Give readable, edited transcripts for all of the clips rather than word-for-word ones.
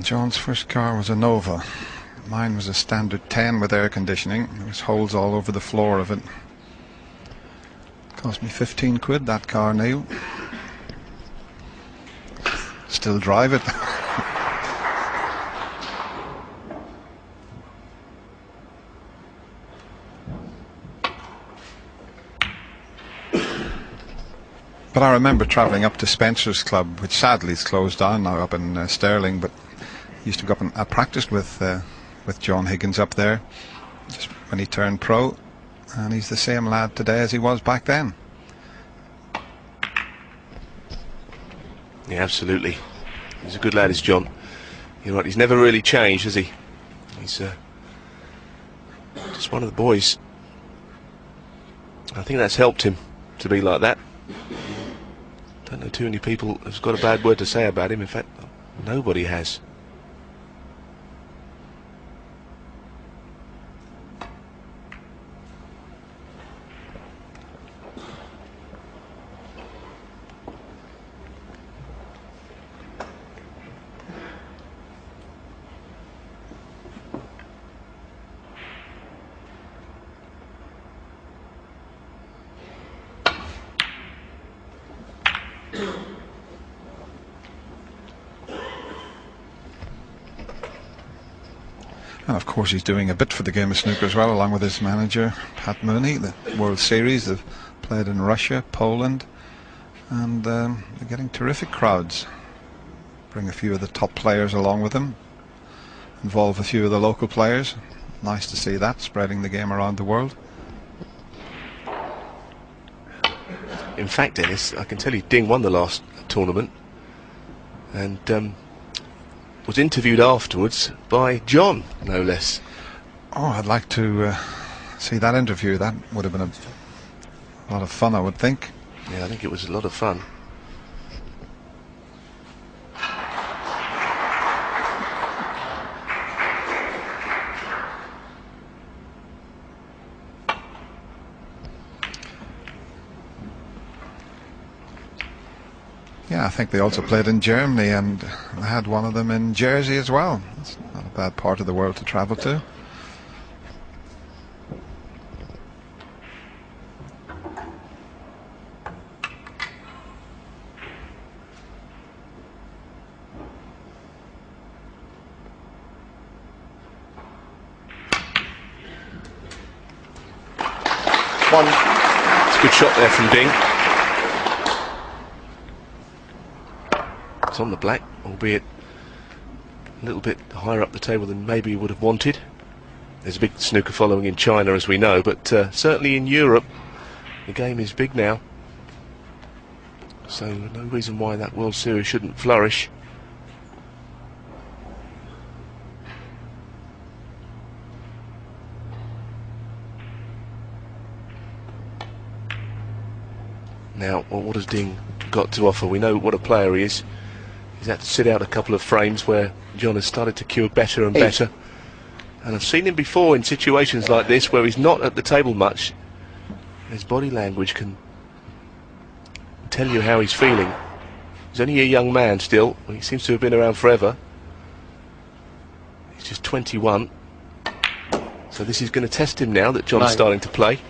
John's first car was a Nova. Mine was a standard 10 with air conditioning. There was holes all over the floor of it. Cost me 15 quid, that car now. Still drive it. But I remember travelling up to Spencer's Club, which sadly is closed down now up in Stirling, but used to go up and I practiced with John Higgins up there just when he turned pro, and he's the same lad today as he was back then. Yeah, absolutely. He's a good lad, is John. You're right, he's never really changed, has he? He's just one of the boys. I think that's helped him to be like that. Don't know too many people who've got a bad word to say about him. In fact, nobody has. And of course he's doing a bit for the game of snooker as well, along with his manager Pat Mooney. The World Series, they've played in Russia, Poland, and they're getting terrific crowds. Bring a few of the top players along with them, involve a few of the local players. Nice to see that, spreading the game around the world. In fact, Dennis, I can tell you Ding won the last tournament and was interviewed afterwards by John, no less. Oh, I'd like to see that interview. That would have been a lot of fun, I would think. Yeah, I think it was a lot of fun. Yeah, I think they also played in Germany, and I had one of them in Jersey as well. It's not a bad part of the world to travel to. One. It's a good shot there from Ding. It's on the black, albeit a little bit higher up the table than maybe he would have wanted. There's a big snooker following in China, as we know, but certainly in Europe the game is big now, so no reason why that World Series shouldn't flourish. Now, well, what has Ding got to offer? We know what a player he is. He's had to sit out a couple of frames where John has started to cue better and better. And I've seen him before in situations like this where he's not at the table much. His body language can tell you how he's feeling. He's only a young man still. He seems to have been around forever. He's just 21. So this is going to test him now that John's starting to play.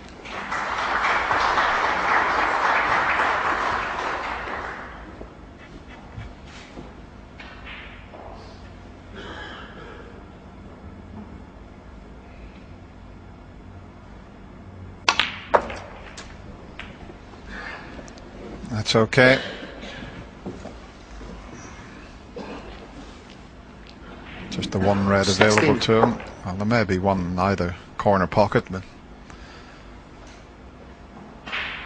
That's okay. Just the one red available to him. Well, there may be one in either corner pocket, but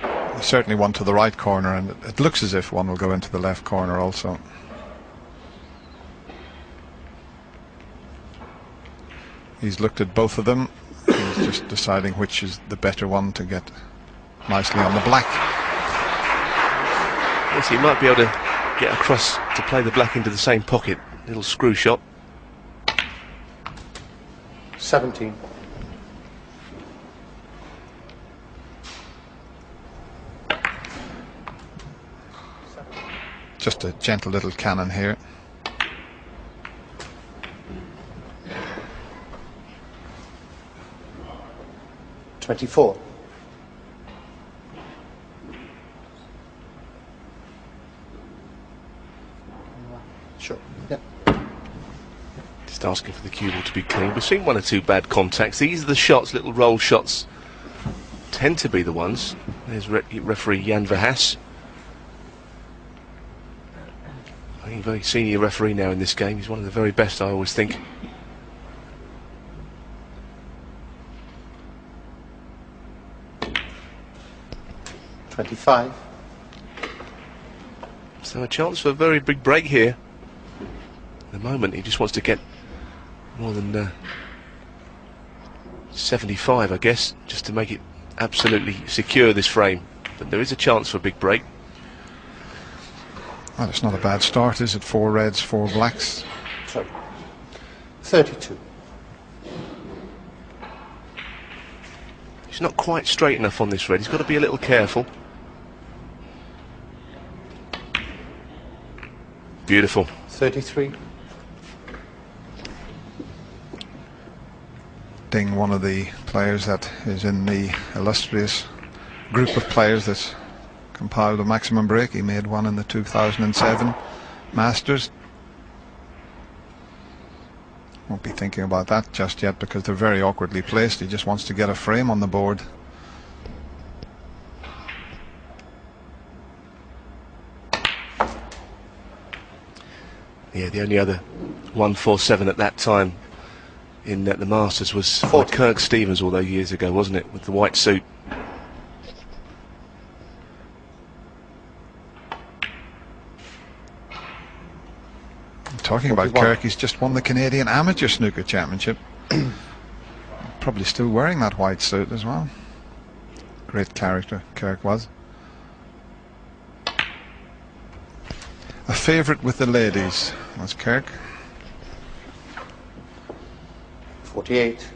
there's certainly one to the right corner, and it looks as if one will go into the left corner also. He's looked at both of them. He's just deciding which is the better one to get nicely on the black. Yes, he might be able to get across to play the black into the same pocket. Little screw shot. 17. Just a gentle little cannon here. 24. Sure. Yeah. Just asking for the cue ball to be clean. We've seen one or two bad contacts. These are the shots, little roll shots, tend to be the ones. There's referee Jan Verhaas. I think a very senior referee now in this game. He's one of the very best, I always think. $25. So a chance for a very big break here. At the moment, he just wants to get more than 75, I guess, just to make it absolutely secure, this frame. But there is a chance for a big break. Well, it's not a bad start, is it? 4 reds, 4 blacks. Sorry. 32. He's not quite straight enough on this red. He's got to be a little careful. Beautiful. 33. Ding, one of the players that is in the illustrious group of players that compiled a maximum break. He made one in the 2007 Masters. Won't be thinking about that just yet because they're very awkwardly placed. He just wants to get a frame on the board. Yeah, the only other 147 at that time in the Masters was Kirk Stevens all those years ago, wasn't it, with the white suit. Talking about Kirk, he's just won the Canadian Amateur Snooker Championship. Probably still wearing that white suit as well. Great character, Kirk was. A favourite with the ladies was Kirk. 48.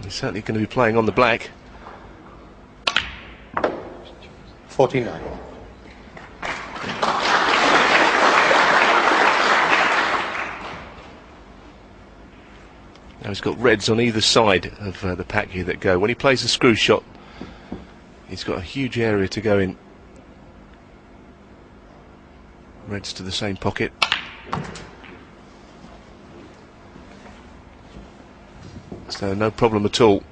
He's certainly going to be playing on the black. 49. Now he's got reds on either side of the pack here that go. When he plays a screw shot, he's got a huge area to go in. Reds to the same pocket. So no problem at all.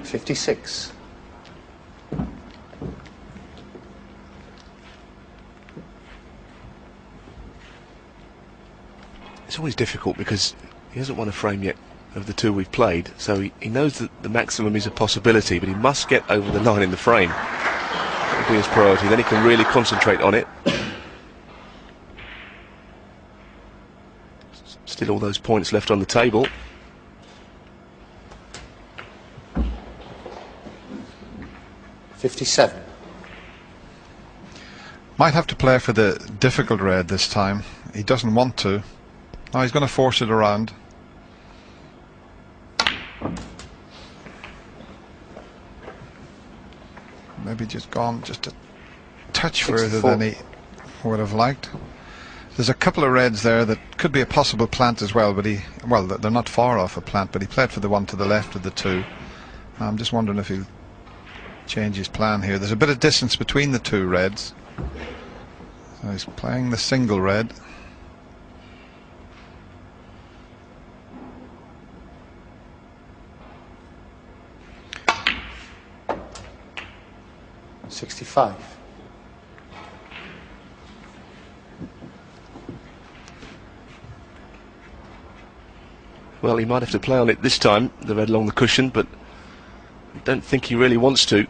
56. It's always difficult because he hasn't won a frame yet of the 2 we've played, so he knows that the maximum is a possibility, but he must get over the line in the frame. That will be his priority, then he can really concentrate on it. Still all those points left on the table. $57. Might have to play for the difficult red this time. He doesn't want to. Now he's going to force it around. Maybe just gone just a touch 64. further than he would have liked. There's a couple of reds there that could be a possible plant as well, but well, they're not far off a plant, but he played for the one to the left of the 2. I'm just wondering if he'll change his plan here. There's a bit of distance between the 2 reds. So he's playing the single red. $65. Well, he might have to play on it this time, the red along the cushion, but I don't think he really wants to.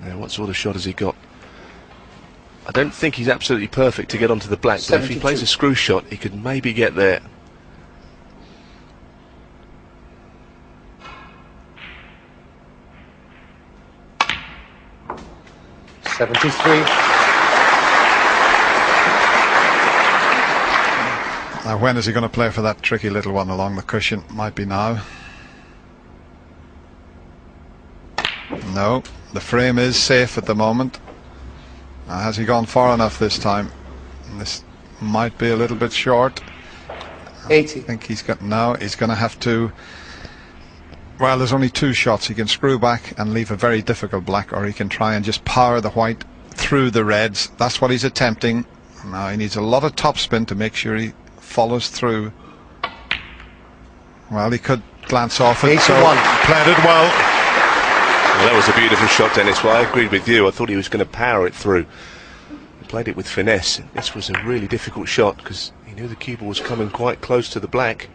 Now, what sort of shot has he got? I don't think he's absolutely perfect to get onto the black, but if he plays a screw shot, he could maybe get there. $73. Now when is he going to play for that tricky little one along the cushion? Might be now. No, the frame is safe at the moment. Has he gone far enough this time? This might be a little bit short. 80. I think he's got, now he's going to have to, well, there's only two shots. He can screw back and leave a very difficult black, or he can try and just power the white through the reds. That's what he's attempting. Now he needs a lot of topspin to make sure he follows through. Well, he could glance off it, so played it well. Well, that was a beautiful shot, Dennis. Well, I agreed with you. I thought he was going to power it through. He played it with finesse. This was a really difficult shot because he knew the cue ball was coming quite close to the black.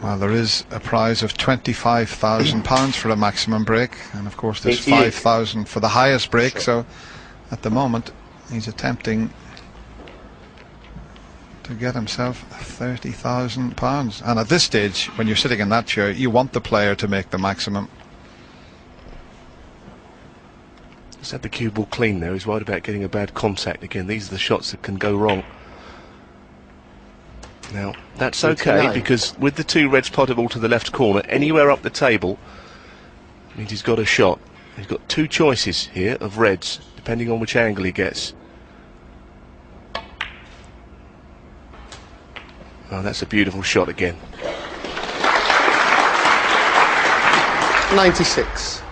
Well, there is a prize of £25,000 for a maximum break, and of course there's 5,000 for the highest break. So at the moment he's attempting to get himself £30,000, and at this stage, when you're sitting in that chair, you want the player to make the maximum. He's had the cue ball clean there. He's worried about getting a bad contact again. These are the shots that can go wrong. Now that's okay, because with the two reds potable to the left corner, anywhere up the table means he's got a shot. He's got two choices here of reds, depending on which angle he gets. Oh, that's a beautiful shot again. 96.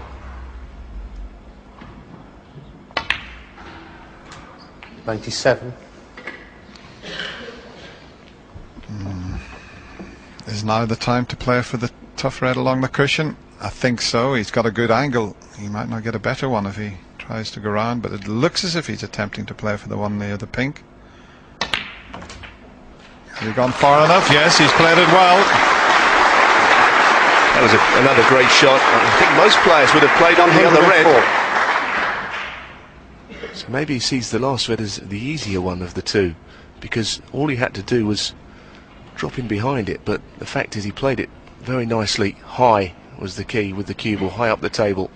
$97. Is now the time to play for the tough red along the cushion? I think so. He's got a good angle. He might not get a better one if he tries to go round, but it looks as if he's attempting to play for the one near the pink. Has he gone far enough? Yes, he's played it well. That was another great shot. I think most players would have played on the other red. So maybe he sees the last red as the easier one of the two, because all he had to do was drop in behind it. But the fact is, he played it very nicely. High was the key with the cue ball, high up the table.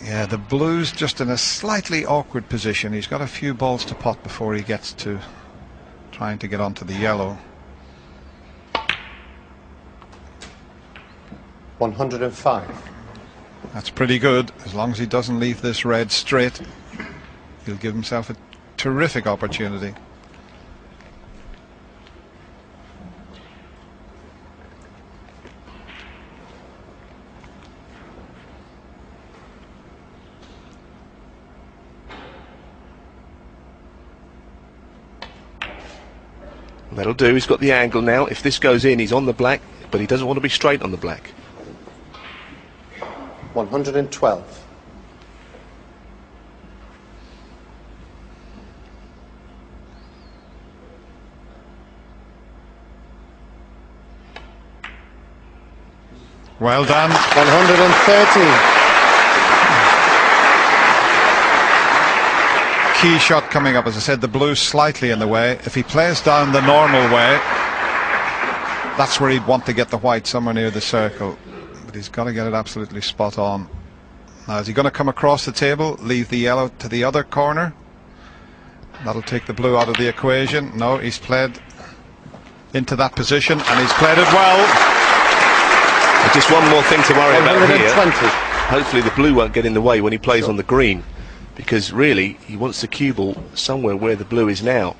Yeah, the blue's just in a slightly awkward position. He's got a few balls to pot before he gets to trying to get onto the yellow. 105. That's pretty good. As long as he doesn't leave this red straight, he'll give himself a terrific opportunity. That'll do. He's got the angle now. If this goes in, he's on the black, but he doesn't want to be straight on the black. 112. Well done. 113. Key shot coming up. As I said, the blue's slightly in the way. If he plays down the normal way, that's where he'd want to get the white, somewhere near the circle. But he's got to get it absolutely spot on. Now, is he going to come across the table, leave the yellow to the other corner? That'll take the blue out of the equation. No, he's played into that position, and he's played it well. But just one more thing to worry about here. 120. Hopefully the blue won't get in the way when he plays on the green, because really he wants the cue ball somewhere where the blue is now.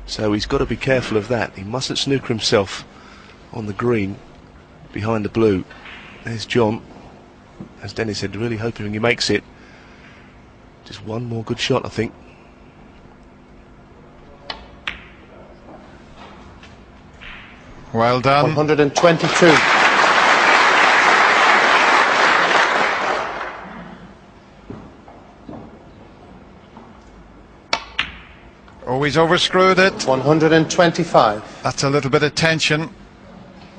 So he's got to be careful of that. He mustn't snooker himself on the green behind the blue. There's John, as Dennis said, really hoping he makes it. Just one more good shot, I think. Well done. 122. Oh, he's overscrewed it. 125. That's a little bit of tension.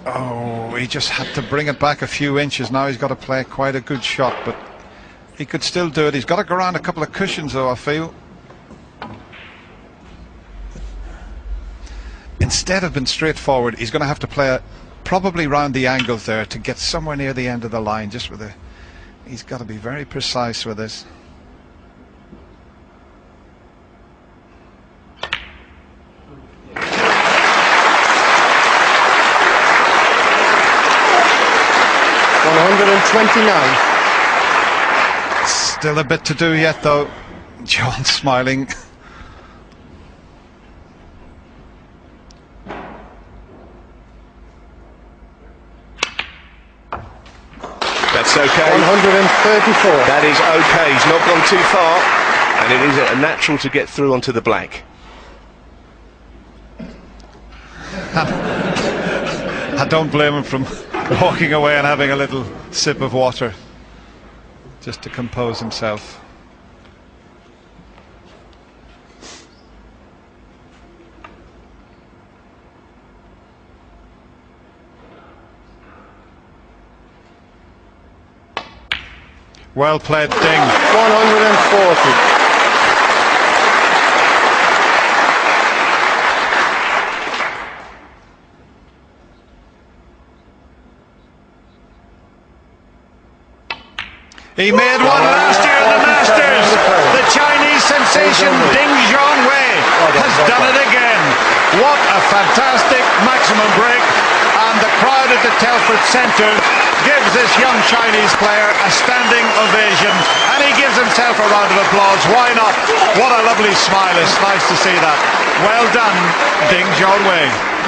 Oh, he just had to bring it back a few inches. Now he's got to play quite a good shot, but he could still do it. He's got to go around a couple of cushions, though, I feel. Instead of being straightforward, he's going to have to play probably round the angles there to get somewhere near the end of the line. Just with he's got to be very precise with this. 129. Still a bit to do yet, though. John smiling. That's okay. 134. That is okay. He's not gone too far, and it is a natural to get through onto the black. I don't blame him from walking away and having a little sip of water just to compose himself. Well played, Ding. 140. He made one last year at the Masters. The Chinese sensation Ding Junhui has done it again. What a fantastic maximum break. And the crowd at the Telford Centre gives this young Chinese player a standing ovation. And he gives himself a round of applause. Why not? What a lovely smile. It's nice to see that. Well done, Ding Junhui.